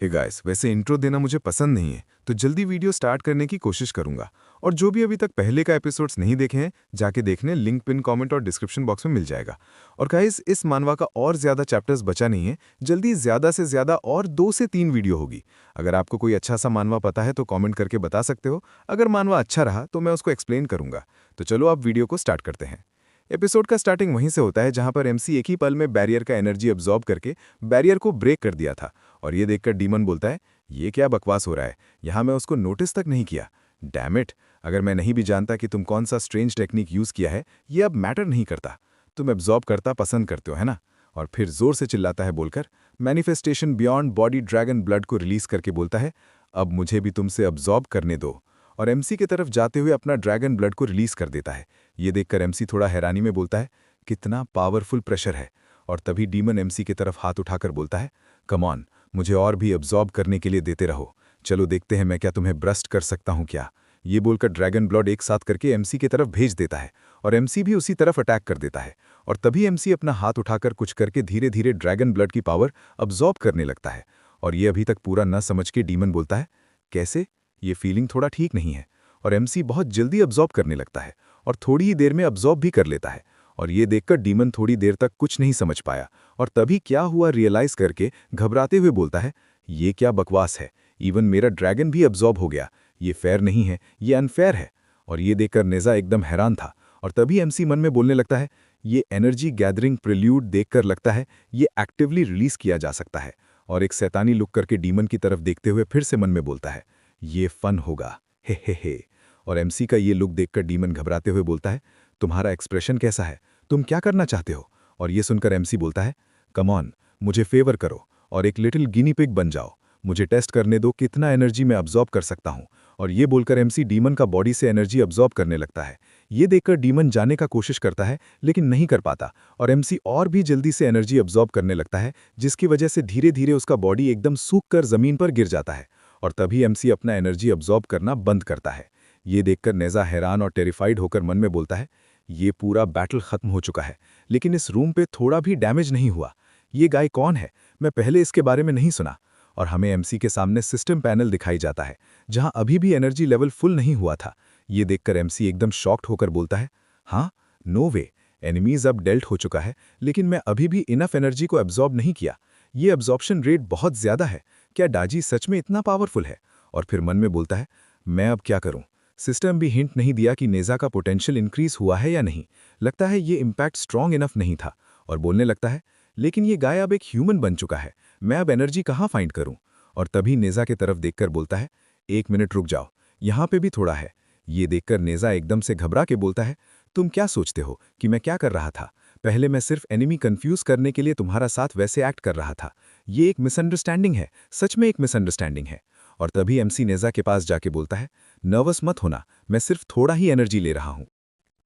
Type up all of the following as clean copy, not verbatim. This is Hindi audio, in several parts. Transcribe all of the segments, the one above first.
हे गाइस, वैसे इंट्रो देना मुझे पसंद नहीं है, तो जल्दी वीडियो स्टार्ट करने की कोशिश करूंगा। और जो भी अभी तक पहले का एपिसोड्स नहीं देखे हैं, जाके देखने लिंक पिन कमेंट और डिस्क्रिप्शन बॉक्स में मिल जाएगा। और गाइस, इस मानवा का और ज़्यादा चैप्टर्स बचा नहीं है, जल्दी ज़्यादा से ज़्यादा और 2 से 3 वीडियो होगी। अगर आपको कोई अच्छा सा मानवा पता है तो कॉमेंट करके बता सकते हो। अगर मानवा अच्छा रहा तो मैं उसको एक्सप्लेन करूंगा। तो चलो अब वीडियो को स्टार्ट करते हैं। एपिसोड का स्टार्टिंग वहीं से होता है जहां पर एमसी एक ही पल में बैरियर का एनर्जी अब्जॉर्ब करके बैरियर को ब्रेक कर दिया था। और ये देखकर डीमन बोलता है, ये क्या बकवास हो रहा है, यहाँ मैं उसको नोटिस तक नहीं किया। डैम इट, अगर मैं नहीं भी जानता कि तुम कौन सा स्ट्रेंज टेक्निक यूज किया है, ये अब मैटर नहीं करता। तुम एब्जॉर्ब करता पसंद करते हो, है ना? और फिर जोर से चिल्लाता है बोलकर manifestation beyond body dragon blood को रिलीज करके बोलता है, अब मुझे भी तुमसे अब्जॉर्ब करने दो। और एमसी की तरफ जाते हुए अपना ड्रैगन ब्लड को रिलीज कर देता है। ये देखकर एमसी थोड़ा हैरानी में बोलता है, कितना पावरफुल प्रेशर है। और तभी डीमन एमसी की तरफ हाथ उठाकर बोलता है, कम ऑन, मुझे और भी अब्जॉर्ब करने के लिए देते रहो। चलो देखते हैं मैं क्या तुम्हें ब्रस्ट कर सकता हूं क्या। ये बोलकर ड्रैगन ब्लड एक साथ करके एमसी की तरफ भेज देता है और एमसी भी उसी तरफ अटैक कर देता है। और तभी एमसी अपना हाथ उठाकर कुछ करके धीरे धीरे ड्रैगन ब्लड की पावर अब्जॉर्ब करने लगता है। और ये अभी तक पूरा न समझ के डीमन बोलता है, कैसे? ये फीलिंग थोड़ा ठीक नहीं है। और एमसी बहुत जल्दी अब्जॉर्ब करने लगता है और थोड़ी ही देर में अब्जॉर्ब भी कर लेता है। और ये देखकर डीमन थोड़ी देर तक कुछ नहीं समझ पाया और तभी क्या हुआ रियलाइज करके घबराते हुए बोलता है, ये क्या बकवास है, इवन मेरा ड्रैगन भी अब्जॉर्ब हो गया। ये फेयर नहीं है, ये अनफेयर है। और ये देखकर नेजा एकदम हैरान था। और तभी एमसी मन में बोलने लगता है, ये एनर्जी गैदरिंग प्रिल्यूड देखकर लगता है ये एक्टिवली रिलीज किया जा सकता है। और एक शैतानी लुक करके डीमन की तरफ देखते हुए फिर से मन में बोलता है, ये फन होगा, हे। और एमसी का ये लुक देखकर डीमन घबराते हुए बोलता है, तुम्हारा एक्सप्रेशन कैसा है, तुम क्या करना चाहते हो? और ये सुनकर एमसी बोलता है, कम ऑन, मुझे फेवर करो और एक लिटिल गिनी पिग बन जाओ। मुझे टेस्ट करने दो कितना एनर्जी मैं अब्जॉर्ब कर सकता हूं। और ये बोलकर एमसी डीमन का बॉडी से एनर्जी अब्जॉर्ब करने लगता है। ये देखकर डीमन जाने का कोशिश करता है लेकिन नहीं कर पाता और एमसी और भी जल्दी से एनर्जी अब्जॉर्ब करने लगता है, जिसकी वजह से धीरे धीरे उसका बॉडी एकदम सूख कर जमीन पर गिर जाता है। और तभी एमसी अपना एनर्जी अब्जॉर्ब करना बंद करता है। ये देखकर नेजा हैरान और टेरिफाइड होकर मन में बोलता है, ये पूरा बैटल खत्म हो चुका है, लेकिन इस रूम पे थोड़ा भी डैमेज नहीं हुआ। ये गाय कौन है? मैं पहले इसके बारे में नहीं सुना। और हमें एमसी के सामने सिस्टम पैनल दिखाई जाता है, जहां अभी भी एनर्जी लेवल फुल नहीं हुआ था। ये देखकर एमसी एकदम शॉक्ड होकर बोलता है, हाँ, नो वे, एनिमीज अब डेल्ट हो चुका है, लेकिन मैं अभी भी इनफ एनर्जी को एब्जॉर्ब नहीं किया। ये एब्जॉर्प्शन रेट बहुत ज्यादा है। क्या डाजी सच में इतना पावरफुल है? और फिर मन में बोलता है, मैं अब क्या करूं? सिस्टम भी हिंट नहीं दिया कि नेजा का पोटेंशियल इंक्रीज हुआ है या नहीं। लगता है ये इम्पैक्ट स्ट्रॉन्ग इनफ नहीं था। और बोलने लगता है, लेकिन ये गाय अब एक ह्यूमन बन चुका है, मैं अब एनर्जी कहाँ फाइंड करूं? और तभी नेजा की तरफ देखकर बोलता है, 1 मिनट रुक जाओ, यहाँ पे भी थोड़ा है। ये देखकर नेजा एकदम से घबरा के बोलता है, तुम क्या सोचते हो कि मैं क्या कर रहा था? पहले मैं सिर्फ एनिमी कंफ्यूज करने के लिए तुम्हारा साथ वैसे एक्ट कर रहा था। ये एक मिसअंडरस्टैंडिंग है, सच में एक मिसअंडरस्टैंडिंग है। और तभी एमसी नेजा के पास जाके बोलता है, नर्वस मत होना, मैं सिर्फ थोड़ा ही एनर्जी ले रहा हूं।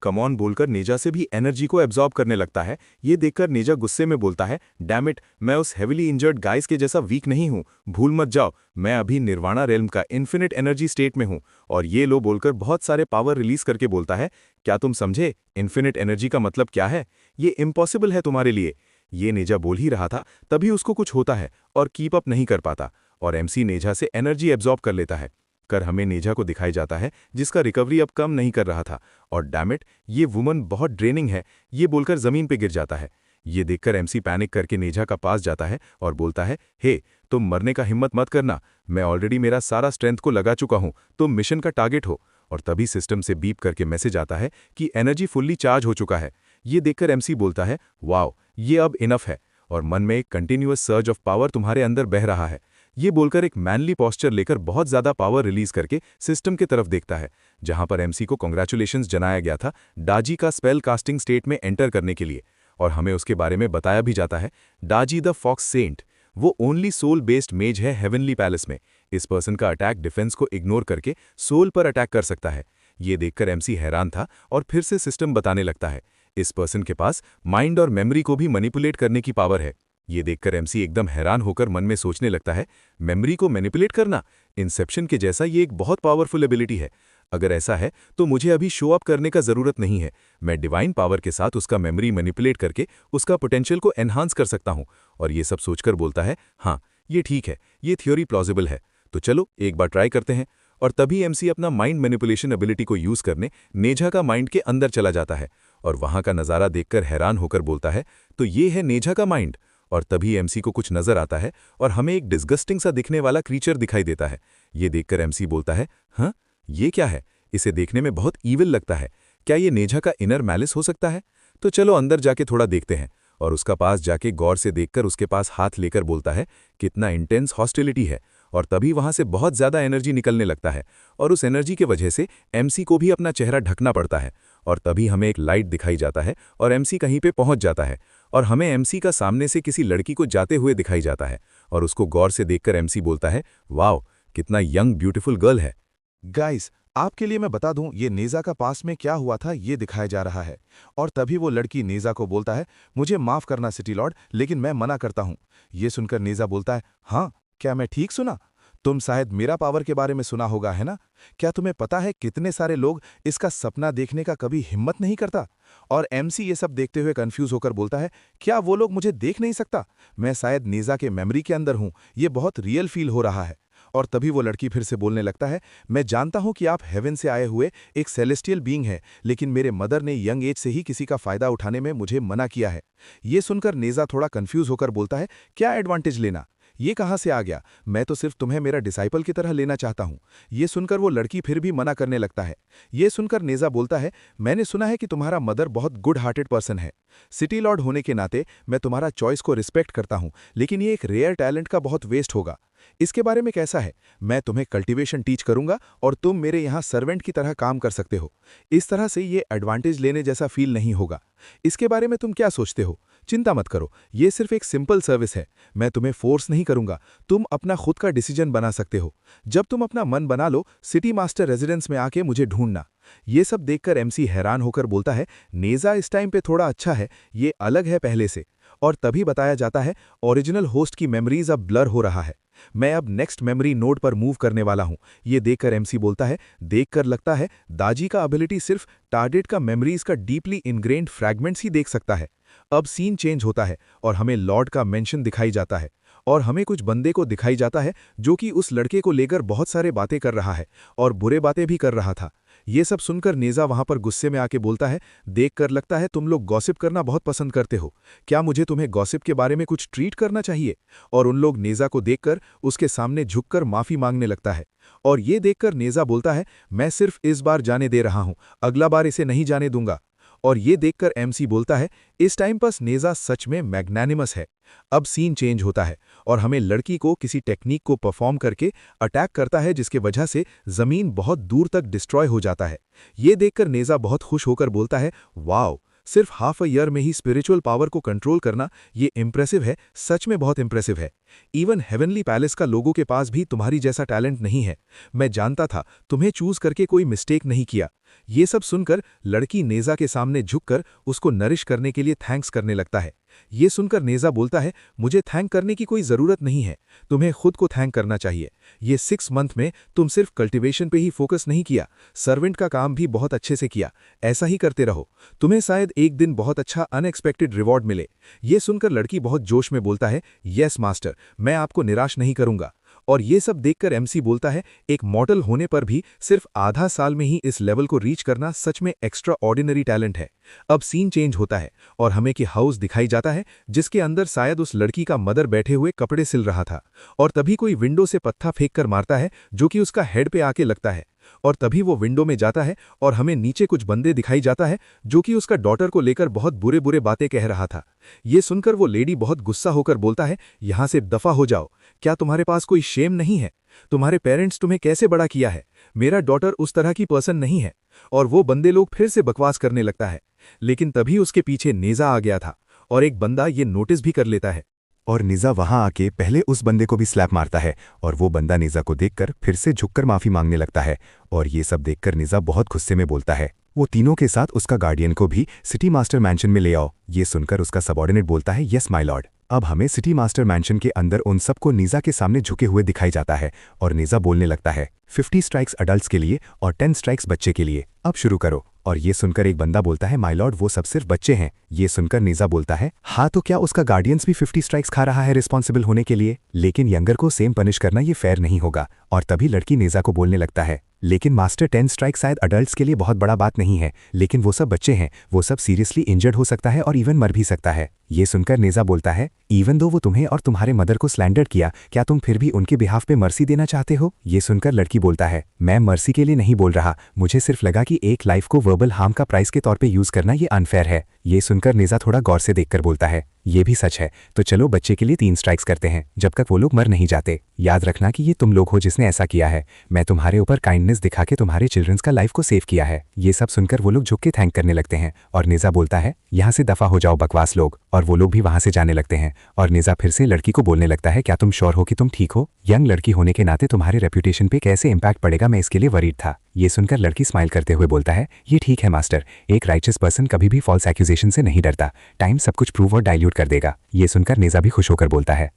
कम ऑन बोलकर नेजा से भी एनर्जी को एब्जॉर्ब करने लगता है। ये देखकर नेजा गुस्से में बोलता है, डैम इट, मैं उस हेविली इंजर्ड गाइस के जैसा वीक नहीं हूं, भूल मत जाओ, मैं अभी निर्वाणा रेल्म का इन्फिनिट एनर्जी स्टेट में हूं। और ये लो बोलकर बहुत सारे पावर रिलीज करके बोलता है, क्या तुम समझे इन्फिनिट एनर्जी का मतलब क्या है? ये इम्पॉसिबल है तुम्हारे लिए। ये नेजा बोल ही रहा था, तभी उसको कुछ होता है और कीप अप नहीं कर पाता और एमसी नेजा से एनर्जी एब्जॉर्ब कर लेता है। कर हमें नेजा को दिखाई जाता है, जिसका रिकवरी अब कम नहीं कर रहा था। और डैमिट, ये वुमन बहुत ड्रेनिंग है, ये बोलकर जमीन पे गिर जाता है। ये देखकर एमसी पैनिक करके नेजा का पास जाता है और बोलता है, हे, तुम मरने का हिम्मत मत करना, मैं ऑलरेडी मेरा सारा स्ट्रेंथ को लगा चुका हूं, तुम मिशन का टारगेट हो। और तभी सिस्टम से बीप करके मैसेज आता है कि एनर्जी फुल्ली चार्ज हो चुका है। ये देखकर एमसी बोलता है, वाओ, ये अब इनफ है। और मन में एक कंटिन्यूअस सर्ज ऑफ पावर तुम्हारे अंदर बह रहा है। ये बोलकर एक मैनली पोस्चर लेकर बहुत ज्यादा पावर रिलीज करके सिस्टम की तरफ देखता है, जहां पर एमसी को कांग्रेचुलेशंस जनाया गया था डाजी का स्पेल कास्टिंग स्टेट में एंटर करने के लिए। और हमें उसके बारे में बताया भी जाता है, डाजी द फॉक्स सेंट, वो ओनली सोल बेस्ड मेज है हेवनली पैलेस में। इस पर्सन का अटैक डिफेंस को इग्नोर करके सोल पर अटैक कर सकता है। ये देखकर एमसी हैरान था और फिर से सिस्टम बताने लगता है, इस पर्सन के पास माइंड और मेमोरी को भी मैनिपुलेट करने की पावर है। ये देखकर एमसी एकदम हैरान होकर मन में सोचने लगता है, मेमोरी को मैनिपुलेट करना, इंसेप्शन के जैसा ये एक बहुत पावरफुल एबिलिटी है। अगर ऐसा है तो मुझे अभी शो अप करने का जरूरत नहीं है, मैं डिवाइन पावर के साथ उसका मेमोरी मैनिपुलेट करके उसका पोटेंशियल को एनहांस कर सकता हूं। और ये सब सोचकर बोलता है, हाँ, ये ठीक है, ये थ्योरी प्लॉजिबल है, तो चलो एक बार ट्राई करते हैं। और तभी एमसी अपना माइंड मैनिपुलेशन एबिलिटी को यूज करने नेझा का माइंड के अंदर चला जाता है और वहां का नज़ारा देखकर हैरान होकर बोलता है, तो ये है नेझा का माइंड। और तभी एमसी को कुछ नजर आता है और हमें एक डिस्गस्टिंग सा दिखने वाला क्रीचर दिखाई देता है। ये देखकर एमसी बोलता है, हाँ ये क्या है, इसे देखने में बहुत ईविल लगता है, क्या ये नेझा का इनर मैलिस हो सकता है? तो चलो अंदर जाके थोड़ा देखते हैं। और उसका पास जाके गौर से देखकर उसके पास हाथ लेकर बोलता है, कितना इंटेंस हॉस्टिलिटी है। और तभी वहां से बहुत ज्यादा एनर्जी निकलने लगता है और उस एनर्जी के वजह से एमसी को भी अपना चेहरा ढकना पड़ता है। और तभी हमें एक लाइट दिखाई जाता है और एमसी कहीं पे पहुंच जाता है और हमें एमसी का सामने से किसी लड़की को जाते हुए दिखाई जाता है। और उसको गौर से देखकर एमसी बोलता है, वाओ कितना यंग ब्यूटीफुल गर्ल है। गाइस, आपके लिए मैं बता दूं, ये नेज़ा का पास में क्या हुआ था ये दिखाया जा रहा है। और तभी वो लड़की नेज़ा को बोलता है, मुझे माफ करना सिटी लॉर्ड, लेकिन मैं मना करता हूं। ये सुनकर नेज़ा बोलता है, हाँ क्या मैं ठीक सुना? तुम शायद मेरा पावर के बारे में सुना होगा, है ना? क्या तुम्हें पता है कितने सारे लोग इसका सपना देखने का कभी हिम्मत नहीं करता? और एमसी ये सब देखते हुए कंफ्यूज होकर बोलता है, क्या वो लोग मुझे देख नहीं सकता? मैं शायद नेज़ा के मेमोरी के अंदर हूं, ये बहुत रियल फील हो रहा है। और तभी वो लड़की फिर से बोलने लगता है, मैं जानता हूं कि आप हेवन से आए हुए एक सेलेस्टियल बीइंग है, लेकिन मेरे मदर ने यंग एज से ही किसी का फायदा उठाने में मुझे मना किया है। ये सुनकर नेज़ा थोड़ा कंफ्यूज होकर बोलता है, क्या एडवांटेज लेना? ये कहां से आ गया? मैं तो सिर्फ तुम्हें मेरा डिसाइपल की तरह लेना चाहता हूं। ये सुनकर वो लड़की फिर भी मना करने लगता है। ये सुनकर नेज़ा बोलता है, मैंने सुना है कि तुम्हारा मदर बहुत गुड हार्टेड पर्सन है। सिटी लॉर्ड होने के नाते मैं तुम्हारा चॉइस को रिस्पेक्ट करता हूं, लेकिन ये एक रेयर टैलेंट का बहुत वेस्ट होगा। इसके बारे में कैसा है? मैं तुम्हें कल्टीवेशन टीच करूंगा और तुम मेरे यहाँ सर्वेंट की तरह काम कर सकते हो। इस तरह से ये एडवांटेज लेने जैसा फील नहीं होगा। इसके बारे में तुम क्या सोचते हो? चिंता मत करो, ये सिर्फ एक सिंपल सर्विस है। मैं तुम्हें फोर्स नहीं करूंगा, तुम अपना खुद का डिसीजन बना सकते हो। जब तुम अपना मन बना लो, सिटी मास्टर रेजिडेंस में आके मुझे ढूंढना। ये सब देखकर एमसी हैरान होकर बोलता है, नेज़ा इस टाइम पे थोड़ा अच्छा है, ये अलग है पहले से। और तभी बताया जाता है, ओरिजिनल होस्ट की मेमोरीज अब ब्लर हो रहा है। मैं अब नेक्स्ट मेमोरी नोड पर मूव करने वाला हूं। ये देखकर एमसी बोलता है, देखकर लगता है दाजी का एबिलिटी सिर्फ टारगेट का मेमोरीज का डीपली इनग्रेन्ड फ्रैगमेंट्स ही देख सकता है। अब सीन चेंज होता है और हमें लॉर्ड का मेंशन दिखाई जाता है और हमें कुछ बंदे को दिखाई जाता है जो कि उस लड़के को लेकर बहुत सारे बातें कर रहा है और बुरे बातें भी कर रहा था। ये सब सुनकर नेज़ा वहां पर गुस्से में आके बोलता है, देखकर लगता है तुम लोग गॉसिप करना बहुत पसंद करते हो। क्या मुझे तुम्हें गॉसिप के बारे में कुछ ट्रीट करना चाहिए? और उन लोग नेज़ा को देखकर उसके सामने झुककर माफी मांगने लगता है। और ये देखकर नेज़ा बोलता है, मैं सिर्फ इस बार जाने दे रहा हूं, अगला बार इसे नहीं जाने दूंगा। और ये देखकर एमसी बोलता है, इस टाइम पर नेज़ा सच में मैग्नानिमस है। अब सीन चेंज होता है और हमें लड़की को किसी टेक्निक को परफॉर्म करके अटैक करता है, जिसके वजह से जमीन बहुत दूर तक डिस्ट्रॉय हो जाता है। ये देखकर नेज़ा बहुत खुश होकर बोलता है, वाओ सिर्फ हाफ अ ईयर में ही स्पिरिचुअल पावर को कंट्रोल करना, ये इंप्रेसिव है, सच में बहुत इंप्रेसिव है। इवन हेवनली पैलेस का लोगों के पास भी तुम्हारी जैसा टैलेंट नहीं है। मैं जानता था, तुम्हें चूज करके कोई मिस्टेक नहीं किया। ये सब सुनकर लड़की नेज़ा के सामने झुककर उसको नरिश करने के लिए थैंक्स करने लगता है। ये सुनकर नेज़ा बोलता है, मुझे थैंक करने की कोई ज़रूरत नहीं है, तुम्हें खुद को थैंक करना चाहिए। ये 6 मंथ में तुम सिर्फ कल्टीवेशन पे ही फोकस नहीं किया, सर्वेंट का काम भी बहुत अच्छे से किया। ऐसा ही करते रहो, तुम्हें शायद एक दिन बहुत अच्छा अनएक्सपेक्टेड रिवॉर्ड मिले। ये सुनकर लड़की बहुत जोश में बोलता है, यस मास्टर, मैं आपको निराश नहीं करूंगा। और ये सब देखकर एमसी बोलता है, एक मॉडल होने पर भी सिर्फ आधा साल में ही इस लेवल को रीच करना सच में एक्स्ट्रा ऑर्डिनरी टैलेंट है। अब सीन चेंज होता है और हमें कि हाउस दिखाई जाता है, जिसके अंदर शायद उस लड़की का मदर बैठे हुए कपड़े सिल रहा था। और तभी कोई विंडो से पत्थर फेंक कर मारता है, जो कि उसका हेड पे आके लगता है। और तभी वो विंडो में जाता है और हमें नीचे कुछ बंदे दिखाई जाता है, जो कि उसका डॉटर को लेकर बहुत बुरे बुरे बातें कह रहा था। ये सुनकर वो लेडी बहुत गुस्सा होकर बोलता है, यहां से दफा हो जाओ, क्या तुम्हारे पास कोई शेम नहीं है? तुम्हारे पेरेंट्स तुम्हें कैसे बड़ा किया है? मेरा डॉटर उस तरह की पर्सन नहीं है। और वो बंदे लोग फिर से बकवास करने लगता है, लेकिन तभी उसके पीछे नेज़ा आ गया था और एक बंदा ये नोटिस भी कर लेता है। और नेज़ा वहां आके पहले उस बंदे को भी स्लैप मारता है और वो बंदा नेज़ा को देखकर फिर से झुककर माफी मांगने लगता है। और ये सब देखकर नेज़ा बहुत गुस्से में बोलता है, वो तीनों के साथ उसका गार्डियन को भी सिटी मास्टर मैंशन में ले आओ। ये सुनकर उसका सबऑर्डिनेट बोलता है, यस माय लॉर्ड। अब हमें सिटी मास्टर मैंशन के अंदर उन सबको नीजा के सामने झुके हुए दिखाई जाता है और नीजा बोलने लगता है 50 स्ट्राइक्स अडल्ट्स के लिए और 10 स्ट्राइक्स बच्चे के लिए, अब शुरू करो। और ये सुनकर एक बंदा बोलता है माय लॉर्ड वो सब सिर्फ बच्चे हैं। ये सुनकर नीजा बोलता है हाँ तो क्या उसका गार्डियंस भी 50 स्ट्राइक्स खा रहा है रिस्पॉन्सिबल होने के लिए, लेकिन यंगर को सेम पनिश करना ये फेयर नहीं होगा। और तभी लड़की नीजा को बोलने लगता है लेकिन मास्टर 10 स्ट्राइक शायद अडल्ट्स के लिए बहुत बड़ा बात नहीं है, लेकिन वो सब बच्चे हैं, वो सब सीरियसली इंजर्ड हो सकता है और इवन मर भी सकता है। ये सुनकर नीजा बोलता है इवन दो वो तुम्हें और तुम्हारे मदर को स्लैंडर किया, क्या तुम फिर भी उनके बिहाफ पे मर्सी देना चाहते हो? ये सुनकर लड़की बोलता है मैं मर्सी के लिए नहीं बोल रहा, मुझे सिर्फ लगा कि एक लाइफ को वर्बल हार्म का प्राइस के तौर पे यूज करना ये अनफेयर है। ये सुनकर नीजा थोड़ा गौर से देखकर बोलता है ये भी सच है, तो चलो बच्चे के लिए 3 स्ट्राइक्स करते हैं जब तक वो लोग मर नहीं जाते। याद रखना कि ये तुम लोग हो जिसने ऐसा किया है, मैं तुम्हारे ऊपर काइंडनेस दिखा के तुम्हारे चिल्ड्रंस का लाइफ को सेव किया है। ये सब सुनकर वो लोग झुक के थैंक करने लगते हैं और नीजा बोलता है यहाँ से दफा हो जाओ बकवास लोग, और वो लोग भी वहां से जाने लगते हैं। और नीजा फिर से लड़की को बोलने लगता है क्या तुम श्योर हो कि तुम ठीक हो? यंग लड़की होने के नाते तुम्हारे रेप्यूटेशन पे कैसे इंपैक्ट पड़ेगा मैं इसके लिए वरीड था। ये सुनकर लड़की स्माइल करते हुए बोलता है ये ठीक है मास्टर, एक राइचस पर्सन कभी भी फॉल्स एक्यूजेशन से नहीं डरता, टाइम सब कुछ प्रूव और डाइल्यूट कर देगा। ये सुनकर नीजा भी खुश होकर बोलता है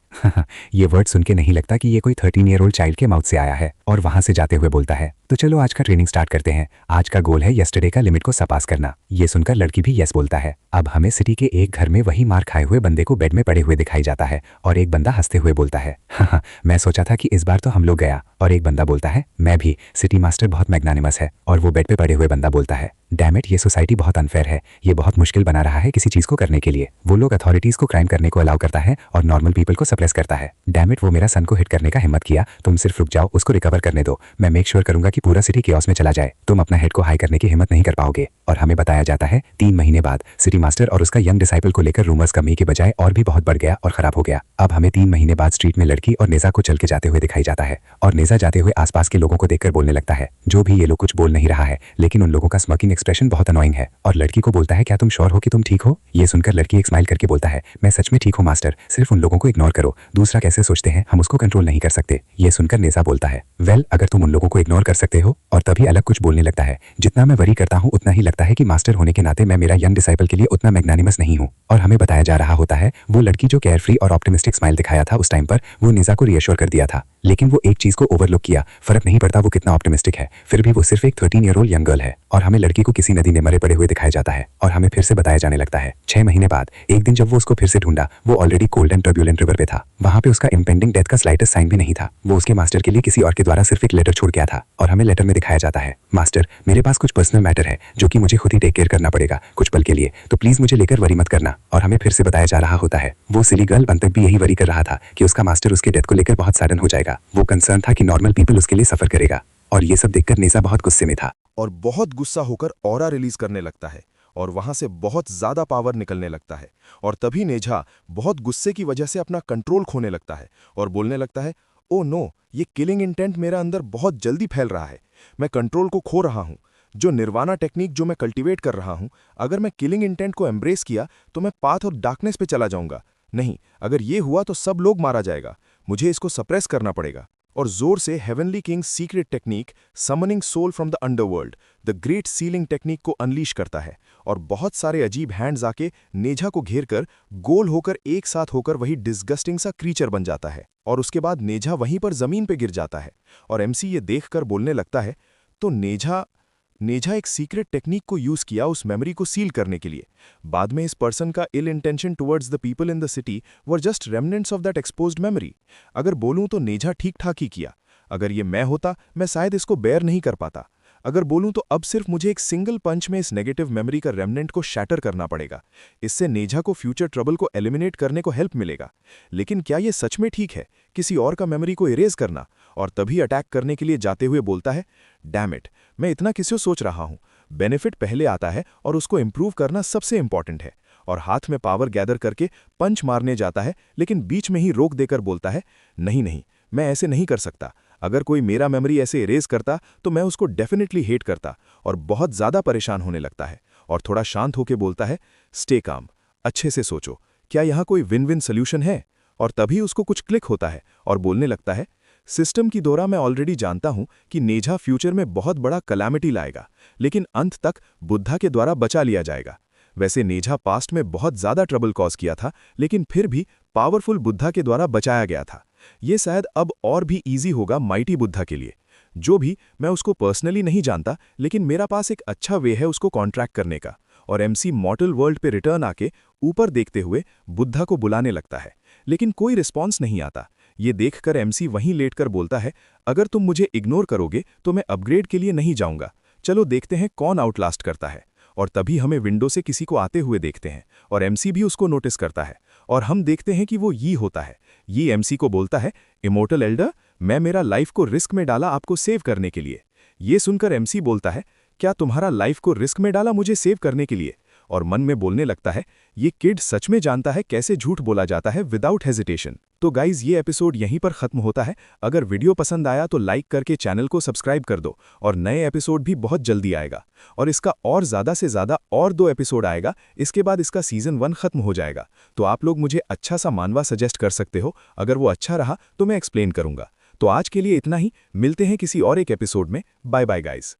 ये वर्ड सुन के नहीं लगता कि ये कोई 13 ईयर ओल्ड चाइल्ड के माउथ से आया है। और वहां से जाते हुए बोलता है तो चलो आज का ट्रेनिंग स्टार्ट करते हैं, आज का गोल है येस्टरडे का लिमिट को सरपास करना। ये सुनकर लड़की भी यस बोलता है। अब हमें सिटी के एक घर में वही मार खाए हुए बंदे को बेड में पड़े हुए दिखाई जाता है और एक बंदा हंसते हुए बोलता है मैं सोचा था कि इस बार तो हम लोग गया। और एक बंदा बोलता है मैं भी, सिटी मास्टर बहुत मैग्नानिमस है। और वो बेड पे पड़े हुए बंदा बोलता है डैम इट, ये सोसाइटी बहुत अनफेयर है, ये बहुत मुश्किल बना रहा है किसी चीज को करने के लिए। वो लोग अथॉरिटीज को क्राइम करने को अलाउ करता है और नॉर्मल पीपल को सप्रेस करता है। डैम इट, वो मेरा सन को हिट करने का हिम्मत किया, तुम सिर्फ रुक जाओ, उसको रिकवर करने दो, मैं मेक श्योर करूंगा कि पूरा सिटी केओस में चला जाए, तुम अपना हेड को हाई करने की हिम्मत नहीं कर पाओगे। और हमें बताया जाता है 3 महीने बाद सिटी मास्टर और उसका यंग डिसाइपल को लेकर रूमर्स कमी के बजाय और भी बहुत बढ़ गया और खराब हो गया। अब हमें 3 महीने बाद स्ट्रीट में लड़की और नेजा को चल के जाते हुए दिखाई जाता है और नेजा जाते हुए आसपास के लोगों को देखकर बोलने लगता है जो भी ये लोग कुछ बोल नहीं रहा है, लेकिन उन लोगों का स्मर्किंग एक्सप्रेशन बहुत अनोइंग है। और लड़की को बोलता है क्या तुम श्योर हो कि तुम ठीक हो? ये सुनकर लड़की एक स्माइल करके बोलता है मैं सच में ठीक हूँ मास्टर, सिर्फ उन लोगों को इग्नोर करो, दूसरा कैसे सोचते हैं हम उसको कंट्रोल नहीं कर सकते। ये सुनकर नेजा बोलता है वेल अगर तुम उन लोगों को इग्नोर कर सकते हो। और तभी अलग कुछ बोलने लगता है जितना मैं वरी करता हूँ उतना ही लगता है कि मास्टर होने के नाते मैं मेरा यंग डिसाइपल के लिए उतना मैग्नानिमस नहीं हूँ। और हमें बताया जा रहा होता है वो लड़की जो केयर फ्री और ऑप्टिमिस्टिक स्माइल दिखाया था उस टाइम पर वो नेजा को रियश्योर कर दिया था, लेकिन वो एक चीज को ओवरलुक किया, फर्क नहीं पड़ता वो कितना ऑप्टिमिस्टिक है, फिर भी वो सिर्फ एक 13 ईयर ओल्ड यंग गर्ल है। और हमें लड़की को किसी नदी में मरे पड़े हुए दिखाया जाता है और हमें फिर से बताया जाने लगता है 6 महीने बाद एक दिन जब वो उसको फिर से ढूंढा वो already cold and turbulent river पे था, वहां पे उसका इंपेंडिंग डेथ का स्लाइटेस्ट साइन भी नहीं था, वो उसके मास्टर के लिए किसी और के द्वारा सिर्फ एक लेटर छोड़ गया था। और हमें लेटर में दिखाया जाता है मास्टर मेरे पास कुछ पर्सनल मैटर है जो कि मुझे खुद ही टेक केयर करना पड़ेगा कुछ पल के लिए, तो प्लीज मुझे लेकर वरी मत करना। और हमें फिर से बताया जा रहा होता है वो सिली गर्ल बंतक भी यही वरी कर रहा था कि उसका मास्टर उसके डेथ को लेकर बहुत सैडन हो जाएगा, वो कंसर्न था कि नॉर्मल पीपल उसके लिए सफर करेगा। और ये सब देखकर नेजा बहुत गुस्से में था और बहुत गुस्सा होकर ऑरा रिलीज करने लगता है और वहां से बहुत ज्यादा पावर निकलने लगता है। और तभी नेजा बहुत गुस्से की वजह से अपना कंट्रोल खोने लगता है और बोलने लगता है ओ नो, ये किलिंग इंटेंट मेरा अंदर बहुत जल्दी फैल रहा है, मैं कंट्रोल को खो रहा हूं। जो निर्वाणा टेक्निक जो मैं कल्टीवेट कर रहा हूं, अगर मैं किलिंग इंटेंट को एम्ब्रेस किया तो मैं पाथ ऑफ डार्कनेस पे चला जाऊंगा। नहीं, अगर ये हुआ तो सब लोग मारा जाएगा, मुझे इसको सप्रेस करना पड़ेगा। और जोर से heavenly king secret technique summoning soul from the underworld the great sealing technique को अनलीश करता है और बहुत सारे अजीब हैंड्स आके नेजा को घेर कर गोल होकर एक साथ होकर वही डिस्गस्टिंग सा क्रीचर बन जाता है। और उसके बाद नेजा वहीं पर जमीन पे गिर जाता है और एमसी ये देखकर बोलने लगता है तो नेजा एक सीक्रेट टेक्निक को यूज किया उस मेमोरी को सील करने के लिए। बाद में इस पर्सन का ill intention towards the people in the city were just remnants of that exposed memory. अगर बोलूं तो नेजा ठीक ठाक ही किया, अगर ये मैं होता मैं शायद इसको बेयर नहीं कर पाता। अगर बोलूं तो अब सिर्फ मुझे एक सिंगल पंच में इस नेगेटिव मेमोरी का रेमनेंट को शैटर करना पड़ेगा, इससे नेजा को फ्यूचर ट्रबल को एलिमिनेट करने को हेल्प मिलेगा। लेकिन क्या ये सच में ठीक है किसी और का मेमोरी को इरेज करना? और तभी अटैक करने के लिए जाते हुए बोलता है डैम इट, मैं इतना किसी सोच रहा हूं, बेनिफिट पहले आता है और उसको इंप्रूव करना सबसे इंपॉर्टेंट है। और हाथ में पावर गैदर करके पंच मारने जाता है, लेकिन बीच में ही रोक देकर बोलता है नहीं नहीं, मैं ऐसे नहीं कर सकता, अगर कोई मेरा मेमोरी ऐसे इरेज करता तो मैं उसको डेफिनेटली हेट करता। और बहुत ज्यादा परेशान होने लगता है और थोड़ा शांत होकर बोलता है स्टे काम, अच्छे से सोचो, क्या यहाँ कोई विन विन सोल्यूशन है? और तभी उसको कुछ क्लिक होता है और बोलने लगता है सिस्टम की दौरा मैं ऑलरेडी जानता हूं कि नेजा फ्यूचर में बहुत बड़ा कलामिटी लाएगा, लेकिन अंत तक बुद्धा के द्वारा बचा लिया जाएगा। वैसे नेझा पास्ट में बहुत ज़्यादा ट्रबल कॉज किया था, लेकिन फिर भी पावरफुल बुद्धा के द्वारा बचाया गया था। ये शायद अब और भी ईजी होगा माइटी बुद्धा के लिए। जो भी, मैं उसको पर्सनली नहीं जानता, लेकिन मेरा पास एक अच्छा वे है उसको कॉन्ट्रैक्ट करने का। और एमसी मॉर्टल वर्ल्ड पे रिटर्न आके ऊपर देखते हुए बुद्धा को बुलाने लगता है, लेकिन कोई रिस्पॉन्स नहीं आता। ये देखकर एमसी वहीं लेटकर बोलता है, अगर तुम मुझे इग्नोर करोगे तो मैं अपग्रेड के लिए नहीं जाऊंगा। चलो देखते हैं कौन आउटलास्ट करता है। और तभी हमें विंडो से किसी को आते हुए देखते हैं और एमसी भी उसको नोटिस करता है और हम देखते हैं कि वो यी होता है। ये एमसी को बोलता है, इमोर्टल एल्डर, मैं मेरा लाइफ को रिस्क में डाला आपको सेव करने के लिए। ये सुनकर एमसी बोलता है, क्या तुम्हारा लाइफ को रिस्क में डाला मुझे सेव करने के लिए? और मन में बोलने लगता है, ये किड सच में जानता है कैसे झूठ बोला जाता है विदाउट हेजिटेशन। तो गाइज, ये एपिसोड यहीं पर खत्म होता है। अगर वीडियो पसंद आया तो लाइक करके चैनल को सब्सक्राइब कर दो और नए एपिसोड भी बहुत जल्दी आएगा। और इसका और ज़्यादा से ज़्यादा और 2 एपिसोड आएगा, इसके बाद इसका सीजन 1 खत्म हो जाएगा। तो आप लोग मुझे अच्छा सा मानवा सजेस्ट कर सकते हो, अगर वो अच्छा रहा तो मैं एक्सप्लेन करूंगा। तो आज के लिए इतना ही, मिलते हैं किसी और एक एपिसोड में। Bye bye guys.